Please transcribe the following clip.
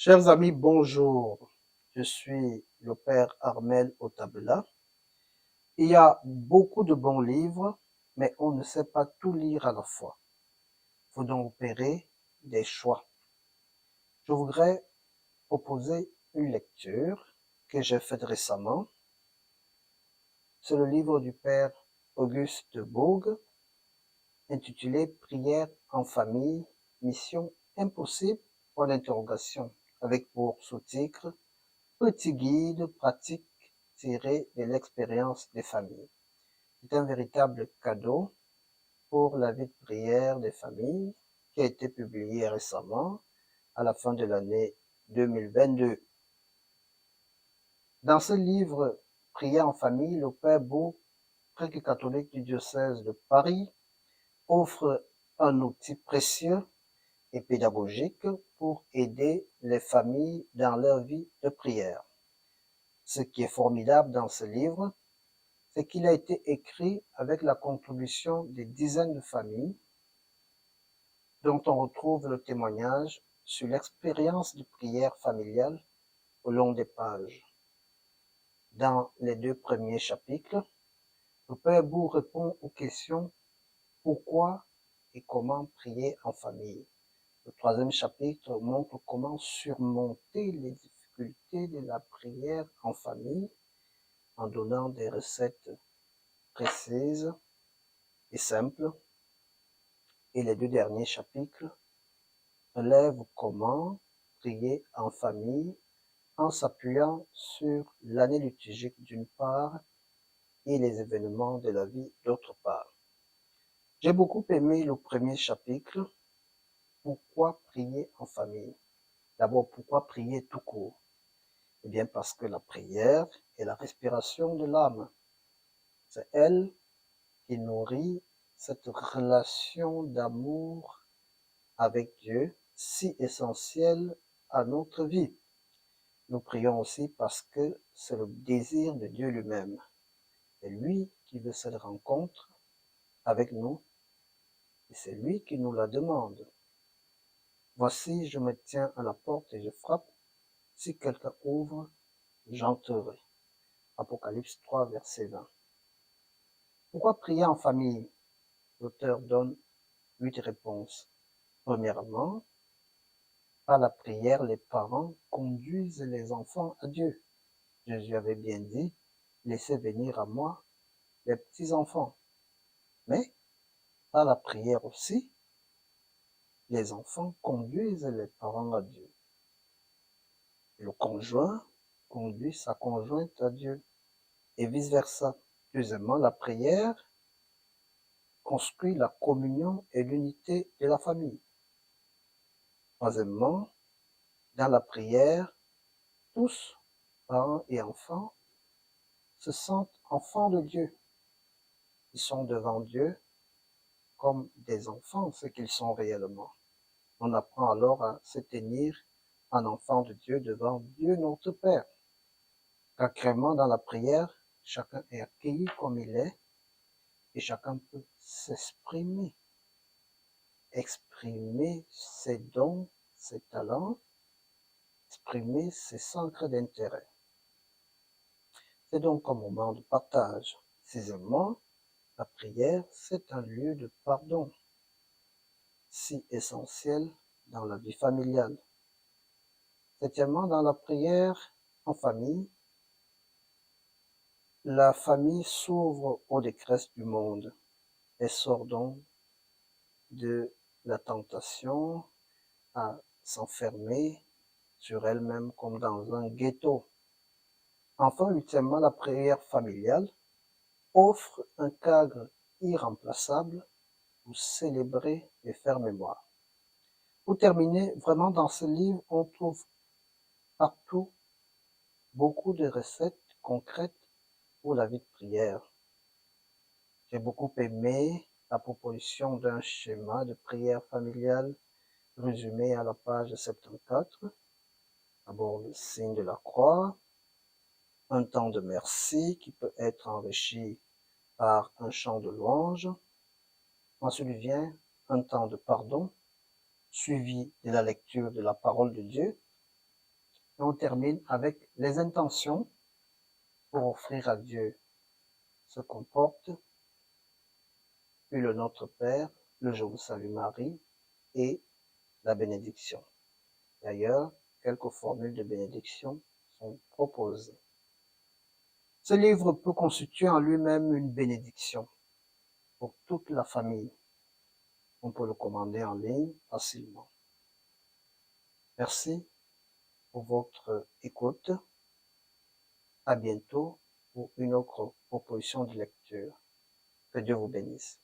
Chers amis, bonjour. Je suis le père Armel Otabela. Il y a beaucoup de bons livres, mais on ne sait pas tout lire à la fois. Il faut donc opérer des choix. Je voudrais proposer une lecture que j'ai faite récemment. C'est le livre du père Auguste de Bourg, intitulé Prière en famille, mission impossible, point d'interrogation, avec pour sous-titre Petit guide pratique tiré de l'expérience des familles. C'est un véritable cadeau pour la vie de prière des familles qui a été publié récemment à la fin de l'année 2022. Dans ce livre, Prière en famille, le Père Beau, prêtre catholique du diocèse de Paris, offre un outil précieux et pédagogique pour aider les familles dans leur vie de prière. Ce qui est formidable dans ce livre, c'est qu'il a été écrit avec la contribution des dizaines de familles dont on retrouve le témoignage sur l'expérience de prière familiale au long des pages. Dans les deux premiers chapitres, le Père Bou répond aux questions pourquoi et comment prier en famille. Le troisième chapitre montre comment surmonter les difficultés de la prière en famille en donnant des recettes précises et simples. Et les deux derniers chapitres relèvent comment prier en famille en s'appuyant sur l'année liturgique d'une part et les événements de la vie d'autre part. J'ai beaucoup aimé le premier chapitre, pourquoi prier en famille. D'abord, pourquoi prier tout court? Eh bien, parce que la prière est la respiration de l'âme. C'est elle qui nourrit cette relation d'amour avec Dieu, si essentielle à notre vie. Nous prions aussi parce que c'est le désir de Dieu lui-même. C'est lui qui veut cette rencontre avec nous et c'est lui qui nous la demande. Voici, je me tiens à la porte et je frappe. Si quelqu'un ouvre, j'entrerai. Apocalypse 3, verset 20. Pourquoi prier en famille? L'auteur donne 8 réponses. Premièrement, par la prière, les parents conduisent les enfants à Dieu. Jésus avait bien dit, laissez venir à moi les petits enfants. Mais, par la prière aussi, les enfants conduisent les parents à Dieu. Et le conjoint conduit sa conjointe à Dieu. Et vice-versa. Deuxièmement, la prière construit la communion et l'unité de la famille. Troisièmement, dans la prière, tous, parents et enfants, se sentent enfants de Dieu. Ils sont devant Dieu comme des enfants, ce qu'ils sont réellement. On apprend alors à se tenir en enfant de Dieu devant Dieu notre Père. Concrètement, dans la prière, chacun est accueilli comme il est et chacun peut s'exprimer, exprimer ses dons, ses talents, exprimer ses centres d'intérêt. C'est donc un moment de partage. Sixièmement, la prière, c'est un lieu de pardon, si essentiel dans la vie familiale. Septièmement, dans la prière en famille, la famille s'ouvre aux détresses du monde et sort donc de la tentation à s'enfermer sur elle-même comme dans un ghetto. Enfin, huitièmement, la prière familiale offre un cadre irremplaçable pour célébrer et faire mémoire. Pour terminer, vraiment dans ce livre, on trouve partout beaucoup de recettes concrètes pour la vie de prière. J'ai beaucoup aimé la proposition d'un schéma de prière familiale résumé à la page 74. D'abord le signe de la croix, un temps de merci qui peut être enrichi par un chant de louange. Ensuite vient un temps de pardon, suivi de la lecture de la parole de Dieu. Et on termine avec les intentions pour offrir à Dieu ce qu'on porte, puis le Notre Père, le Je vous salue Marie et la bénédiction. D'ailleurs, quelques formules de bénédiction sont proposées. Ce livre peut constituer en lui-même une bénédiction pour toute la famille. On peut le commander en ligne facilement. Merci pour votre écoute. À bientôt pour une autre proposition de lecture. Que Dieu vous bénisse.